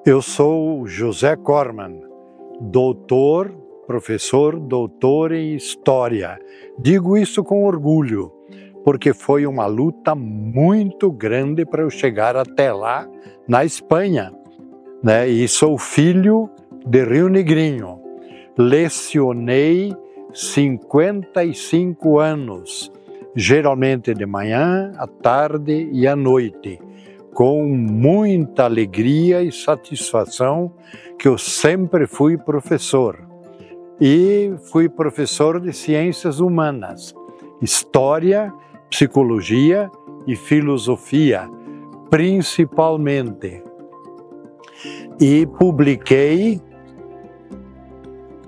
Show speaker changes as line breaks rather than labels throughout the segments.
Eu sou José Corman, professor doutor em História. Digo isso com orgulho, porque foi uma luta muito grande para eu chegar até lá, na Espanha, né? E sou filho de Rio Negrinho. Lecionei 55 anos, geralmente de manhã, à tarde e à noite, com muita alegria e satisfação que eu sempre fui professor. E fui professor de ciências humanas, história, psicologia e filosofia, principalmente. E publiquei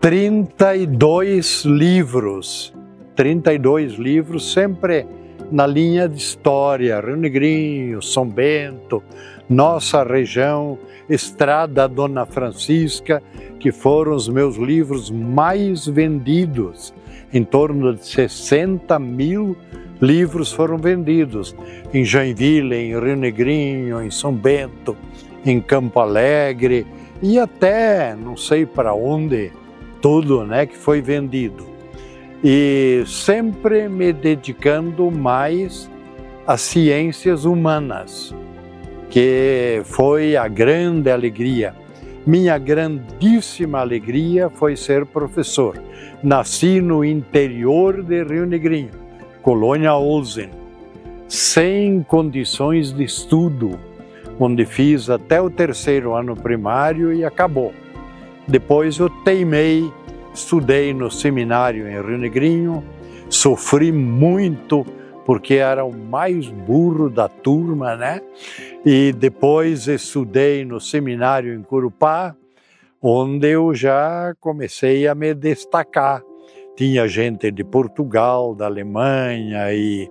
32 livros, sempre na linha de história, Rio Negrinho, São Bento, nossa região, Estrada Dona Francisca, que foram os meus livros mais vendidos. Em torno de 60 mil livros foram vendidos em Joinville, em Rio Negrinho, em São Bento, em Campo Alegre e até não sei para onde, tudo, né, que foi vendido. E sempre me dedicando mais às ciências humanas, que foi a grande alegria. Minha grandíssima alegria foi ser professor. Nasci no interior de Rio Negrinho, Colônia Olsen, sem condições de estudo, onde fiz até o 3º ano primário e acabou. Depois eu teimei, estudei no seminário em Rio Negrinho, sofri muito porque era o mais burro da turma, né? E depois estudei no seminário em Corupá, onde eu já comecei a me destacar. Tinha gente de Portugal, da Alemanha e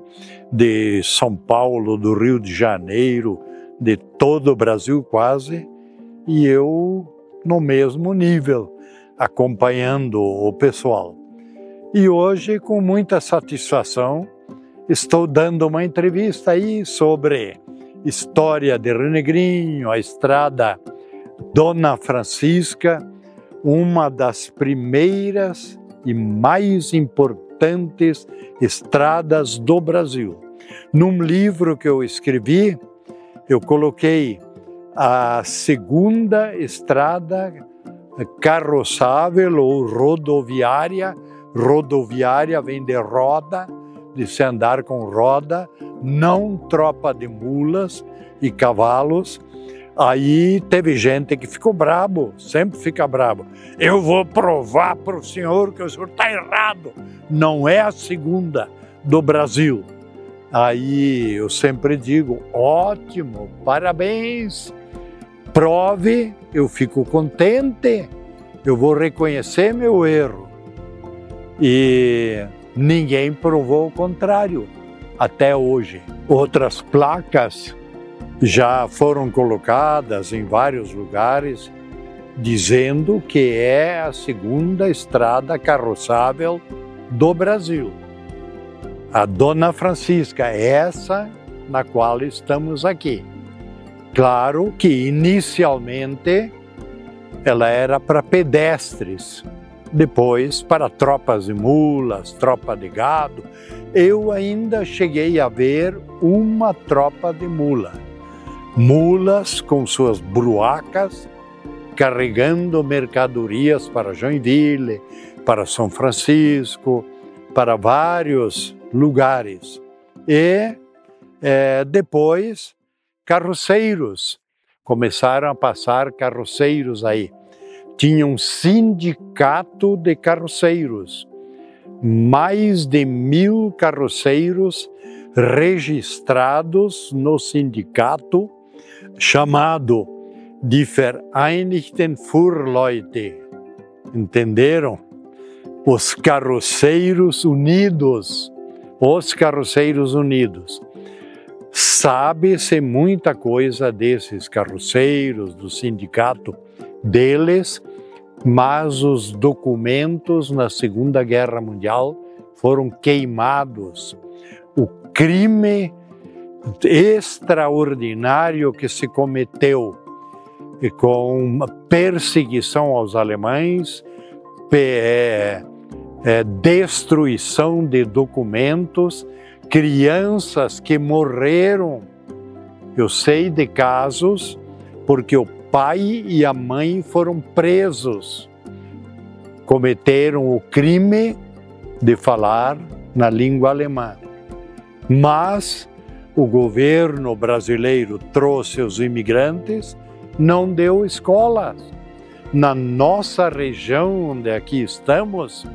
de São Paulo, do Rio de Janeiro, de todo o Brasil quase, e eu no mesmo nível, acompanhando o pessoal. E hoje, com muita satisfação, estou dando uma entrevista aí sobre história de Rio Negrinho, a Estrada Dona Francisca, uma das primeiras e mais importantes estradas do Brasil. Num livro que eu escrevi, eu coloquei a segunda estrada carroçável ou rodoviária. Rodoviária vem de roda, de se andar com roda, não tropa de mulas e cavalos. Aí teve gente que ficou brabo, sempre fica brabo. Eu vou provar para o senhor que o senhor está errado. Não é a segunda do Brasil. Aí eu sempre digo, ótimo, parabéns. Prove, eu fico contente, eu vou reconhecer meu erro. E ninguém provou o contrário até hoje. Outras placas já foram colocadas em vários lugares, dizendo que é a segunda estrada carroçável do Brasil. A Dona Francisca, essa na qual estamos aqui. Claro que inicialmente ela era para pedestres, depois para tropas de mulas, tropa de gado. Eu ainda cheguei a ver uma tropa de mula. Mulas com suas bruacas, carregando mercadorias para Joinville, para São Francisco, para vários lugares. E depois carroceiros, começaram a passar carroceiros aí. Tinha um sindicato de carroceiros, mais de 1000 carroceiros registrados no sindicato, chamado Die Vereinigten Fuhrleute. Entenderam? Os Carroceiros Unidos. Os Carroceiros Unidos. Sabe-se muita coisa desses carroceiros, do sindicato deles, mas os documentos na Segunda Guerra Mundial foram queimados. O crime extraordinário que se cometeu com perseguição aos alemães, destruição de documentos, crianças que morreram. Eu sei de casos porque o pai e a mãe foram presos, cometeram o crime de falar na língua alemã. Mas o governo brasileiro trouxe os imigrantes, não deu escolas. Na nossa região, onde aqui estamos,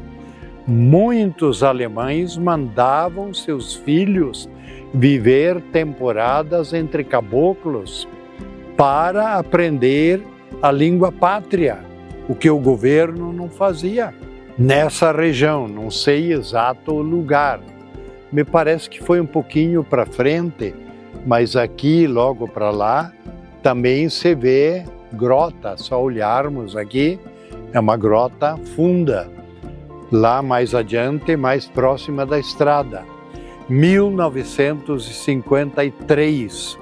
muitos alemães mandavam seus filhos viver temporadas entre caboclos para aprender a língua pátria, o que o governo não fazia. Nessa região, não sei exato o lugar, me parece que foi um pouquinho para frente, mas aqui, logo para lá, também se vê grota. Só olharmos aqui, é uma grota funda. Lá mais adiante, mais próxima da estrada. 1953.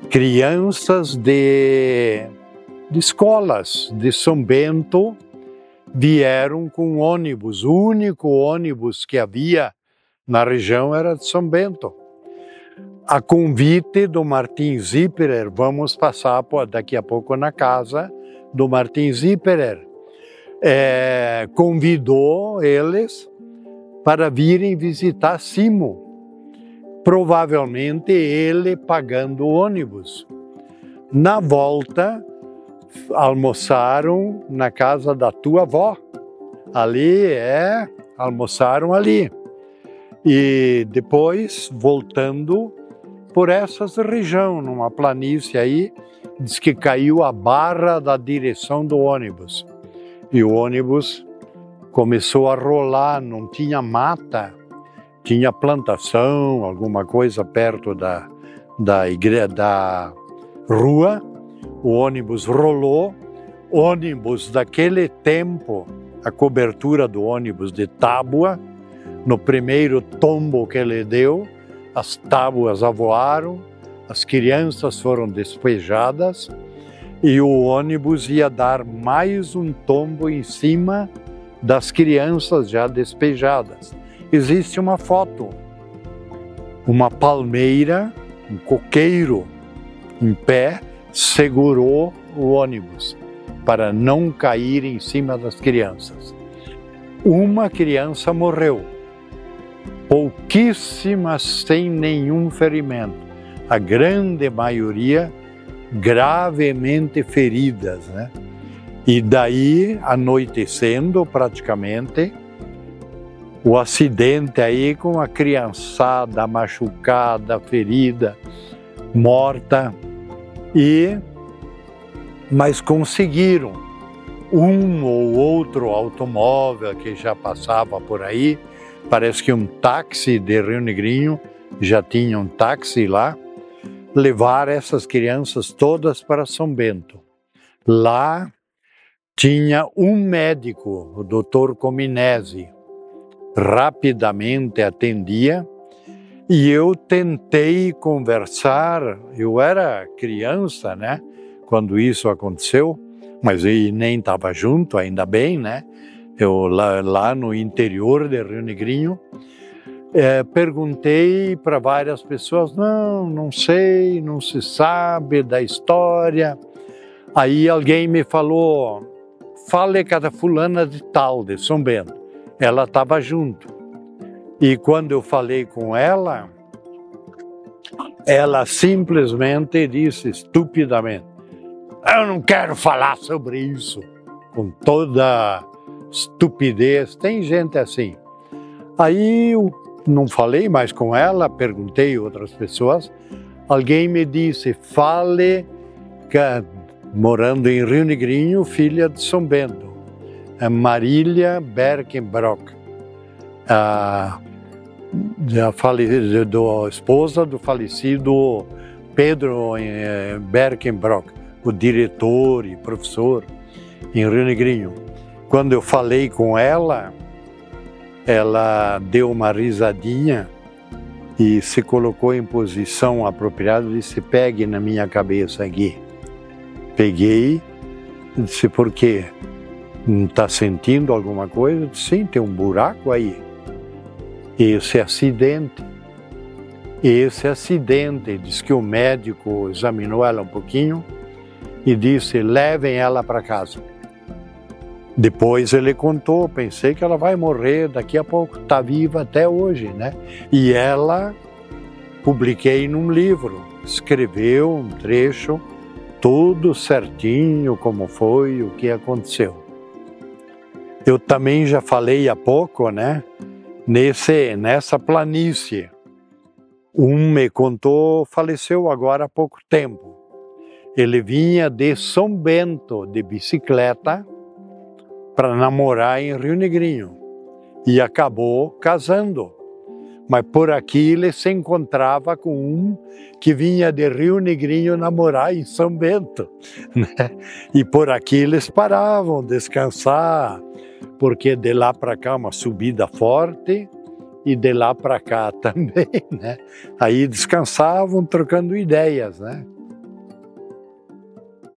Crianças de escolas de São Bento vieram com ônibus. O único ônibus que havia na região era de São Bento. A convite do Martin Zipperer, vamos passar daqui a pouco na casa do Martin Zipperer, convidou eles para virem visitar Simo. Provavelmente ele pagando o ônibus. Na volta, almoçaram na casa da tua avó. Almoçaram ali. E depois, voltando por essas regiões, numa planície aí, diz que caiu a barra da direção do ônibus. E o ônibus começou a rolar, não tinha mata, tinha plantação, alguma coisa perto da rua. O ônibus rolou. Ônibus daquele tempo, a cobertura do ônibus de tábua. No primeiro tombo que ele deu, as tábuas avoaram, as crianças foram despejadas e o ônibus ia dar mais um tombo em cima das crianças já despejadas. Existe uma foto, uma palmeira, um coqueiro em pé, segurou o ônibus para não cair em cima das crianças. Uma criança morreu. Pouquíssimas sem nenhum ferimento, a grande maioria gravemente feridas, né? E daí, anoitecendo praticamente, o acidente aí com a criançada machucada, ferida, morta, mas conseguiram um ou outro automóvel que já passava por aí. Parece que um táxi de Rio Negrinho, já tinha um táxi lá, levar essas crianças todas para São Bento. Lá tinha um médico, o Dr. Cominesi, rapidamente atendia e eu tentei conversar. Eu era criança, né, quando isso aconteceu, mas eu nem estava junto, ainda bem, né? Eu lá no interior de Rio Negrinho, perguntei para várias pessoas, não sei, não se sabe da história. Aí alguém me falou, fale com a fulana de tal, de São Bento. Ela estava junto. E quando eu falei com ela, ela simplesmente disse estupidamente, eu não quero falar sobre isso, com toda estupidez. Tem gente assim. Aí eu não falei mais com ela, perguntei a outras pessoas. Alguém me disse, fale morando em Rio Negrinho, filha de São Bento, a Marília Berkenbrock, a esposa do falecido Pedro Berkenbrock, o diretor e professor em Rio Negrinho. Quando eu falei com ela, ela deu uma risadinha e se colocou em posição apropriada e disse, pegue na minha cabeça aqui. peguei e disse, por quê? Não está sentindo alguma coisa? Eu disse, sim, tem um buraco aí. Esse acidente. Diz que o médico examinou ela um pouquinho e disse, levem ela para casa. Depois ele contou, pensei que ela vai morrer daqui a pouco, está viva até hoje, né? E ela, publiquei num livro, escreveu um trecho, tudo certinho, como foi, o que aconteceu. Eu também já falei há pouco, né? Nessa planície. Um me contou, faleceu agora há pouco tempo. Ele vinha de São Bento de bicicleta para namorar em Rio Negrinho e acabou casando. Mas por aqui ele se encontrava com um que vinha de Rio Negrinho namorar em São Bento, né? E por aqui eles paravam, descansar, porque de lá para cá uma subida forte e de lá para cá também, né? Aí descansavam trocando ideias, né?